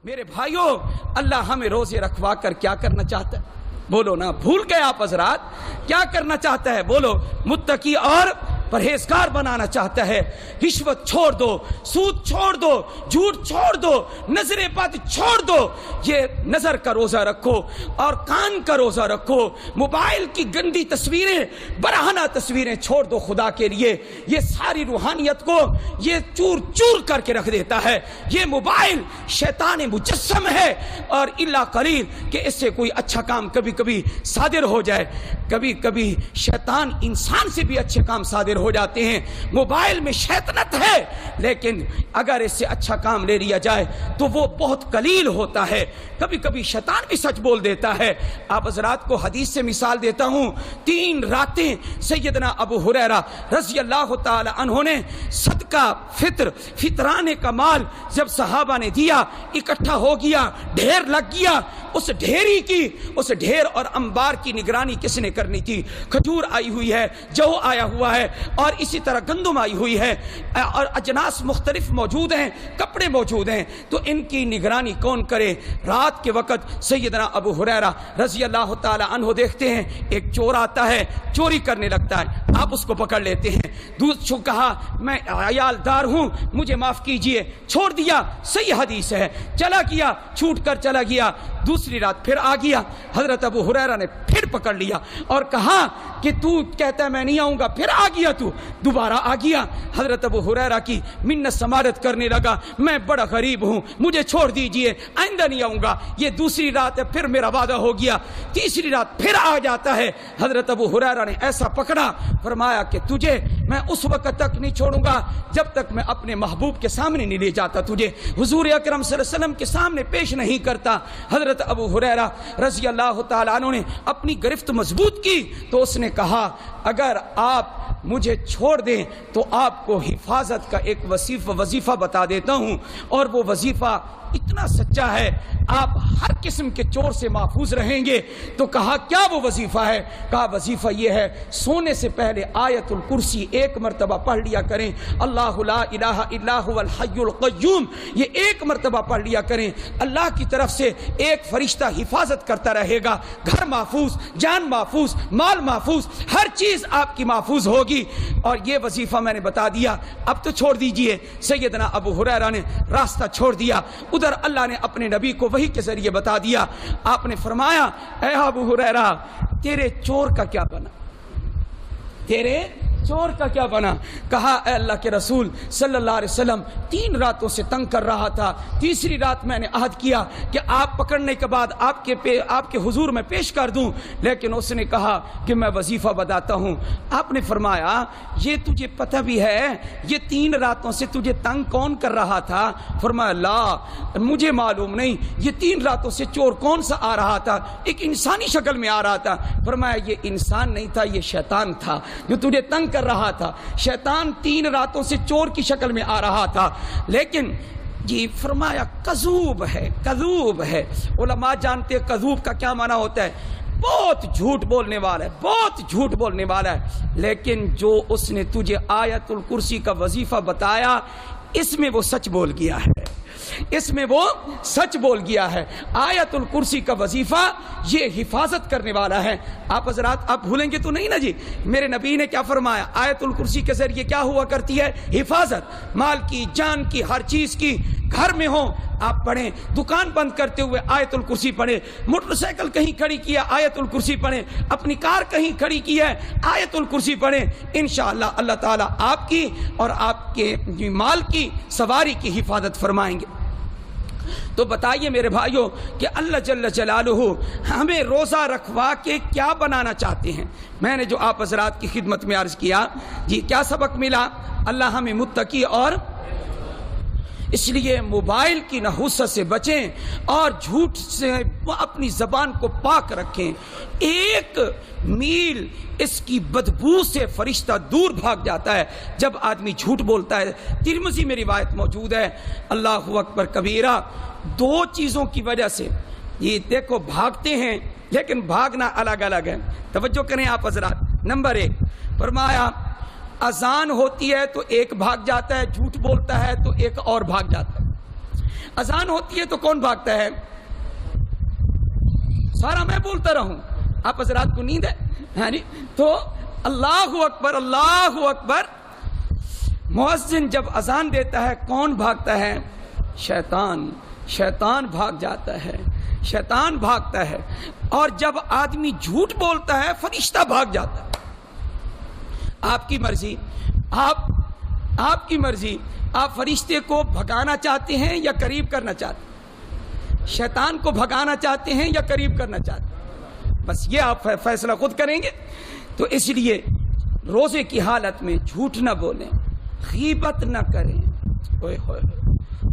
میرے بھائیوں، اللہ ہمیں روزے رکھوا کر کیا کرنا چاہتا ہے؟ بولو نا، بھول گئے آپ حضرات؟ کیا کرنا چاہتا ہے؟ بولو، متقی اور پرہیزگار بنانا چاہتا ہے۔ رشوت چھوڑ دو، سود چھوڑ دو، جھوٹ چھوڑ دو، نظر بد چھوڑ دو، یہ نظر کا روزہ رکھو اور کان کا روزہ رکھو۔ موبائل کی گندی تصویریں، برہنہ تصویریں چھوڑ دو خدا کے لیے۔ یہ ساری روحانیت کو یہ چور چور کر کے رکھ دیتا ہے۔ یہ موبائل شیطان مجسم ہے، اور الا قلیل کہ اس سے کوئی اچھا کام کبھی کبھی صادر ہو جائے۔ کبھی کبھی شیطان انسان سے بھی اچھے کام صادر ہو جاتے ہیں۔ موبائل میں شیطنت ہے، لیکن اگر اس سے اچھا کام لے لیا جائے تو وہ بہت قلیل ہوتا ہے۔ کبھی کبھی شیطان بھی سچ بول دیتا ہے۔ آپ حضرات کو حدیث سے مثال دیتا ہوں۔ 3 راتیں سیدنا ابو ہریرہ رضی اللہ تعالی عنہ نے صدقہ فطرانے کا مال جب صحابہ نے دیا، اکٹھا ہو گیا، ڈھیر لگ گیا۔ اس ڈھیر اور انبار کی نگرانی کس نے کرنی تھی؟ کھجور آئی ہوئی ہے، جو آیا ہوا ہے، اور اسی طرح گندم آئی ہوئی ہے، اور اجناس مختلف موجود ہیں، کپڑے موجود ہیں، تو ان کی نگرانی کون کرے؟ رات کے وقت سیدنا ابو ہریرہ رضی اللہ تعالی عنہ دیکھتے ہیں ایک چور آتا ہے، چوری کرنے لگتا ہے، آپ اس کو پکڑ لیتے ہیں۔ دوسروں کہا میں عیال دار ہوں، مجھے معاف کیجئے، چھوڑ دیا، صحیح حدیث ہے، چلا گیا، چھوٹ کر چلا گیا۔ دوسری رات پھر آ گیا، حضرت ابو ہریرہ نے پھر پکڑ لیا اور کہا کہ تو کہتا ہے میں نہیں آؤں گا، پھر آ گیا، تو دوبارہ آ گیا۔ حضرت ابو ہریرہ کی منت سماجت کرنے لگا، میں بڑا غریب ہوں، مجھے چھوڑ دیجئے، آئندہ نہیں آؤں گا۔ یہ دوسری رات ہے، پھر میرا وعدہ ہو گیا۔ تیسری رات پھر آ جاتا ہے۔ حضرت ابو ہریرہ نے ایسا پکڑا، فرمایا کہ تجھے میں اس وقت تک نہیں چھوڑوں گا جب تک میں اپنے محبوب کے سامنے نہیں لے جاتا، تجھے حضور اکرم صلی اللہ علیہ وسلم کے سامنے پیش نہیں کرتا۔ حضرت ابو ہریرہ رضی اللہ تعالیٰ عنہ نے اپنی گرفت مضبوط کی تو اس نے کہا اگر آپ مجھے چھوڑ دیں تو آپ کو حفاظت کا ایک وظیفہ بتا دیتا ہوں، اور وہ وظیفہ اتنا سچا ہے، آپ ہر قسم کے چور سے محفوظ رہیں گے۔ تو کہا کیا وہ وظیفہ ہے؟ کہا وظیفہ یہ ہے، سونے سے پہلے آیت الکرسی 1 مرتبہ پڑھ لیا کریں، اللہ لا الہ الا هو الحی القیوم، یہ 1 مرتبہ پڑھ لیا کریں۔ اللہ کی طرف سے ایک فرشتہ حفاظت کرتا رہے گا، گھر محفوظ، جان محفوظ، مال محفوظ، ہر چیز آپ کی محفوظ ہوگی۔ اور یہ وظیفہ میں نے بتا دیا، اب تو چھوڑ دیجئے۔ سیدنا ابو ہریرہ نے راستہ چھوڑ دیا۔ ادھر اللہ نے اپنے نبی کو وحی کے ذریعے بتا دیا۔ آپ نے فرمایا اے ابو ہریرہ تیرے چور کا کیا بنا؟ تیرے چور کا کیا بنا؟ کہا اے اللہ کے رسول صلی اللہ علیہ وسلم 3 راتوں سے تنگ کر رہا تھا، تیسری رات میں نے عہد کیا کہ آپ پکڑنے کے بعد آپ کے حضور میں پیش کر دوں، لیکن اس نے کہا کہ میں وظیفہ بتاتا ہوں۔ آپ نے فرمایا یہ تجھے پتہ بھی ہے یہ 3 راتوں سے تجھے تنگ کون کر رہا تھا؟ فرمایا لا مجھے معلوم نہیں، یہ 3 راتوں سے چور کون سا آ رہا تھا؟ ایک انسانی شکل میں آ رہا تھا۔ فرمایا یہ انسان نہیں تھا، یہ شیطان تھا جو تجھے تنگ کر رہا تھا۔ شیطان 3 راتوں سے چور کی شکل میں آ رہا تھا، لیکن جی فرمایا کذوب ہے، کذوب ہے۔ علماء جانتے ہیں کذوب کا کیا معنی ہوتا ہے؟ بہت جھوٹ بولنے والا ہے، بہت جھوٹ بولنے والا ہے۔ لیکن جو اس نے تجھے آیت الکرسی کا وظیفہ بتایا اس میں وہ سچ بول گیا ہے، اس میں وہ سچ بول گیا ہے۔ آیت الکرسی کا وظیفہ یہ حفاظت کرنے والا ہے۔ آپ حضرات آپ بھولیں گے تو نہیں نا جی؟ میرے نبی نے کیا فرمایا؟ آیت الکرسی کے ذریعے کیا ہوا کرتی ہے؟ حفاظت، مال کی، جان کی، ہر چیز کی۔ گھر میں ہو آپ پڑھیں، دکان بند کرتے ہوئے آیت الکرسی پڑھیں، موٹر سائیکل کہیں کھڑی کیا آیت الکرسی پڑھیں، اپنی کار کہیں کھڑی کی ہے آیت الکرسی پڑھیں، انشاءاللہ اللہ تعالیٰ آپ کی اور آپ کے مال کی، سواری کی حفاظت فرمائیں گے۔ تو بتائیے میرے بھائیوں کہ اللہ جل جلالہ ہمیں روزہ رکھوا کے کیا بنانا چاہتے ہیں؟ میں نے جو آپ حضرات کی خدمت میں عرض کیا جی، کیا سبق ملا؟ اللہ ہمیں متقی اور اس لیے موبائل کی نحوست سے بچیں اور جھوٹ سے اپنی زبان کو پاک رکھیں۔ 1 میل اس کی بدبو سے فرشتہ دور بھاگ جاتا ہے جب آدمی جھوٹ بولتا ہے۔ ترمذی میں روایت موجود ہے، اللہ اکبر کبیرہ، 2 چیزوں کی وجہ سے یہ دیکھو بھاگتے ہیں لیکن بھاگنا الگ الگ ہے۔ توجہ کریں آپ حضرات۔ نمبر 1 فرمایا اذان ہوتی ہے تو ایک بھاگ جاتا ہے، جھوٹ بولتا ہے تو ایک اور بھاگ جاتا ہے۔ اذان ہوتی ہے تو کون بھاگتا ہے؟ سارا میں بولتا رہوں، آپ حضرات کو نیند ہے تو اللہ اکبر اللہ اکبر، مؤذن جب اذان دیتا ہے کون بھاگتا ہے؟ شیطان، شیطان بھاگ جاتا ہے، شیطان بھاگتا ہے۔ اور جب آدمی جھوٹ بولتا ہے فرشتہ بھاگ جاتا ہے۔ آپ کی مرضی، آپ کی مرضی، آپ فرشتے کو بھگانا چاہتے ہیں یا قریب کرنا چاہتے ہیں؟ شیطان کو بھگانا چاہتے ہیں یا قریب کرنا چاہتے ہیں؟ بس یہ آپ فیصلہ خود کریں گے۔ تو اس لیے روزے کی حالت میں جھوٹ نہ بولیں، غیبت نہ کریں۔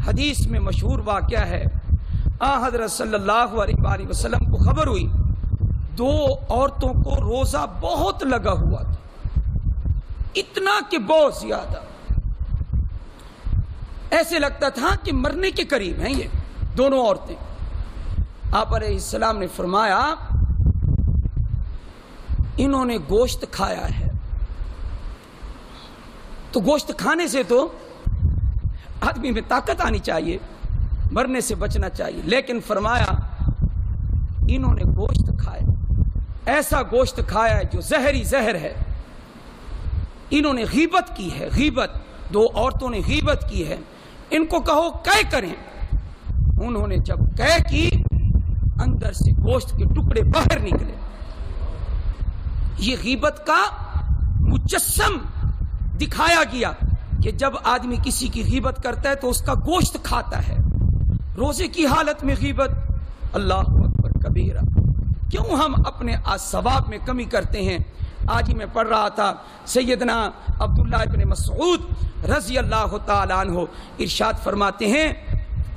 حدیث میں مشہور واقعہ ہے، حضرت صلی اللہ علیہ وآلہ وسلم کو خبر ہوئی 2 عورتوں کو روزہ بہت لگا ہوا تھا، اتنا کہ بہت زیادہ، ایسے لگتا تھا کہ مرنے کے قریب ہیں یہ دونوں عورتیں۔ آپ علیہ السلام نے فرمایا انہوں نے گوشت کھایا ہے، تو گوشت کھانے سے تو آدمی میں طاقت آنی چاہیے، مرنے سے بچنا چاہیے، لیکن فرمایا انہوں نے گوشت کھایا، ایسا گوشت کھایا ہے جو زہری زہر ہے۔ انہوں نے غیبت کی ہے، غیبت، 2 عورتوں نے غیبت کی ہے، ان کو کہو قے کریں۔ انہوں نے جب قے کی اندر سے گوشت کے ٹکڑے باہر نکلے۔ یہ غیبت کا مجسم دکھایا گیا کہ جب آدمی کسی کی غیبت کرتا ہے تو اس کا گوشت کھاتا ہے۔ روزے کی حالت میں غیبت، اللہ اکبر کبیرہ، کیوں ہم اپنے ثواب میں کمی کرتے ہیں؟ آج ہی میں پڑھ رہا تھا سیدنا عبداللہ ابن مسعود رضی اللہ تعالیٰ عنہ ارشاد فرماتے ہیں،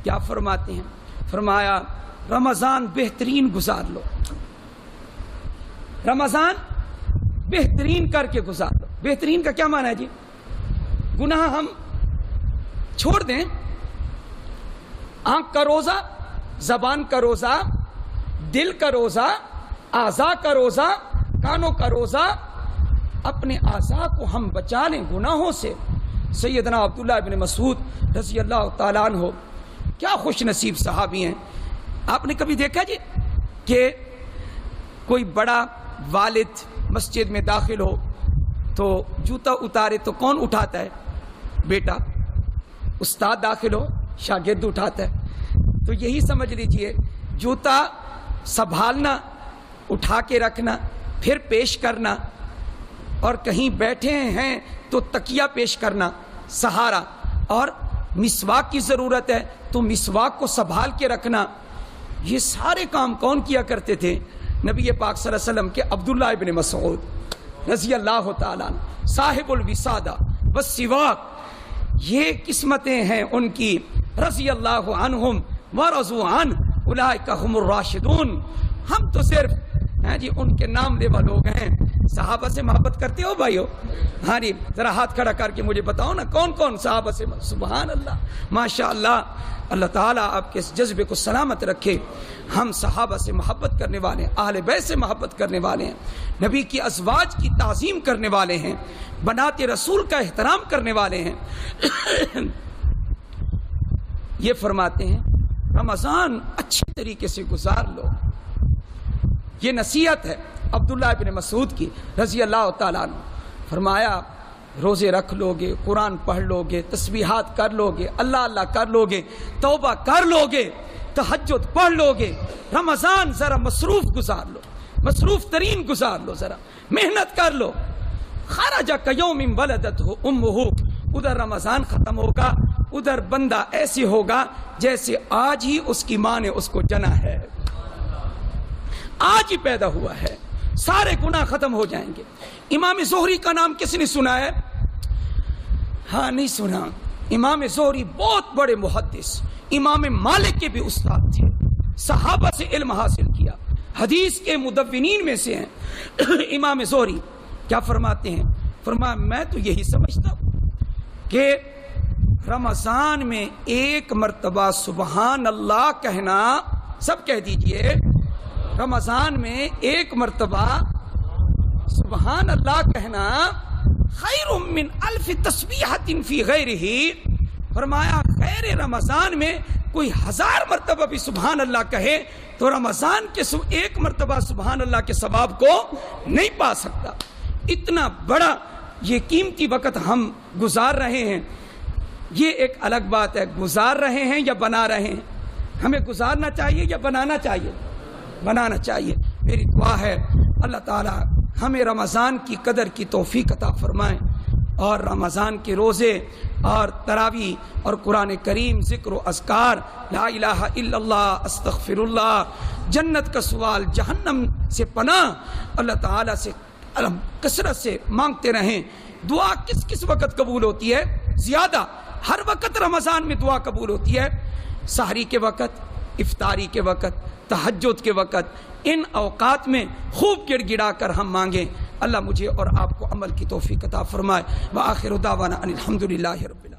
کیا فرماتے ہیں؟ فرمایا رمضان بہترین گزار لو، رمضان بہترین کر کے گزار لو۔ بہترین کا کیا معنی ہے جی؟ گناہ ہم چھوڑ دیں، آنکھ کا روزہ، زبان کا روزہ، دل کا روزہ، اعضاء کا روزہ، کانوں کا روزہ، اپنے اعضاء کو ہم بچا لیں گناہوں سے۔ سیدنا عبداللہ ابن مسعود رضی اللہ تعالیٰ عنہ کیا خوش نصیب صحابی ہیں۔ آپ نے کبھی دیکھا جی کہ کوئی بڑا والد مسجد میں داخل ہو تو جوتا اتارے تو کون اٹھاتا ہے؟ بیٹا۔ استاد داخل ہو شاگرد اٹھاتا ہے۔ تو یہی سمجھ لیجئے، جوتا سنبھالنا، اٹھا کے رکھنا، پھر پیش کرنا، اور کہیں بیٹھے ہیں تو تکیہ پیش کرنا سہارا، اور مسواک کی ضرورت ہے تو مسواک کو سنبھال کے رکھنا، یہ سارے کام کون کیا کرتے تھے؟ نبی پاک صلی اللہ علیہ وسلم کے عبداللہ ابن مسعود رضی اللہ تعالیٰ عنہ، صاحب الوسادہ والسواک، یہ قسمتیں ہیں ان کی، رضی اللہ عنہم ورضوا عنہ اولئک هم الراشدون۔ ہم تو صرف جی ان کے نام لیوا لوگ ہیں۔ صحابہ سے محبت کرتے ہو بھائیو؟ ہاں جی، ذرا ہاتھ کھڑا کر کے مجھے بتاؤ نا کون کون صحابہ سے؟ سبحان اللہ، ماشاء اللہ، اللہ تعالیٰ آپ کے اس جذبے کو سلامت رکھے۔ ہم صحابہ سے محبت کرنے والے ہیں، اہل بیت سے محبت کرنے والے ہیں، نبی کی ازواج کی تعظیم کرنے والے ہیں، بنات رسول کا احترام کرنے والے ہیں۔ یہ فرماتے ہیں رمضان اچھے طریقے سے گزار لو، یہ نصیحت ہے عبداللہ ابن مسعود کی رضی اللہ تعالیٰ عنہ۔ فرمایا روزے رکھ لو گے، قرآن پڑھ لو گے، تسبیحات کر لو گے، اللہ اللہ کر لو گے، توبہ کر لو گے، تہجد پڑھ لو گے، رمضان ذرا مصروف گزار لو، مصروف ترین گزار لو، ذرا محنت کر لو۔ خرج کیوم ولدتہ امہ، ادھر رمضان ختم ہوگا، ادھر بندہ ایسے ہوگا جیسے آج ہی اس کی ماں نے اس کو جنا ہے، آج ہی پیدا ہوا ہے، سارے گناہ ختم ہو جائیں گے۔ امام زہری کا نام کس نے سنا ہے؟ ہاں نہیں سنا۔ امام زہری بہت بڑے محدث، امام مالک کے بھی استاد تھے، صحابہ سے علم حاصل کیا، حدیث کے مدونین میں سے ہیں۔ امام زہری کیا فرماتے ہیں؟ فرمایا میں تو یہی سمجھتا ہوں کہ رمضان میں ایک مرتبہ سبحان اللہ کہنا، سب کہہ دیجئے، رمضان میں ایک مرتبہ سبحان اللہ کہنا خیر من الف تسبیحۃ فی غیرہ، فرمایا غیر رمضان میں کوئی 1000 مرتبہ بھی سبحان اللہ کہے تو رمضان کے 1 مرتبہ سبحان اللہ کے ثواب کو نہیں پا سکتا. اتنا بڑا یہ قیمتی وقت ہم گزار رہے ہیں. یہ ایک الگ بات ہے گزار رہے ہیں یا بنا رہے ہیں. ہمیں گزارنا چاہیے یا بنانا چاہیے؟ بنانا چاہیے. میری دعا ہے اللہ تعالی ہمیں رمضان کی قدر کی توفیق عطا فرمائیں اور رمضان کے روزے اور تراویح اور قرآن کریم ذکر و اذکار لا الہ الا اللہ استغفر اللہ جنت کا سوال جہنم سے پناہ اللہ تعالیٰ سے کثرت سے مانگتے رہیں. دعا کس کس وقت قبول ہوتی ہے؟ زیادہ ہر وقت رمضان میں دعا قبول ہوتی ہے. سحری کے وقت، افطاری کے وقت، تہجد کے وقت، ان اوقات میں خوب گڑ گڑا کر ہم مانگیں. اللہ مجھے اور آپ کو عمل کی توفیق عطا فرمائے. وآخر دعوانا ان الحمدللہ رب العالمین.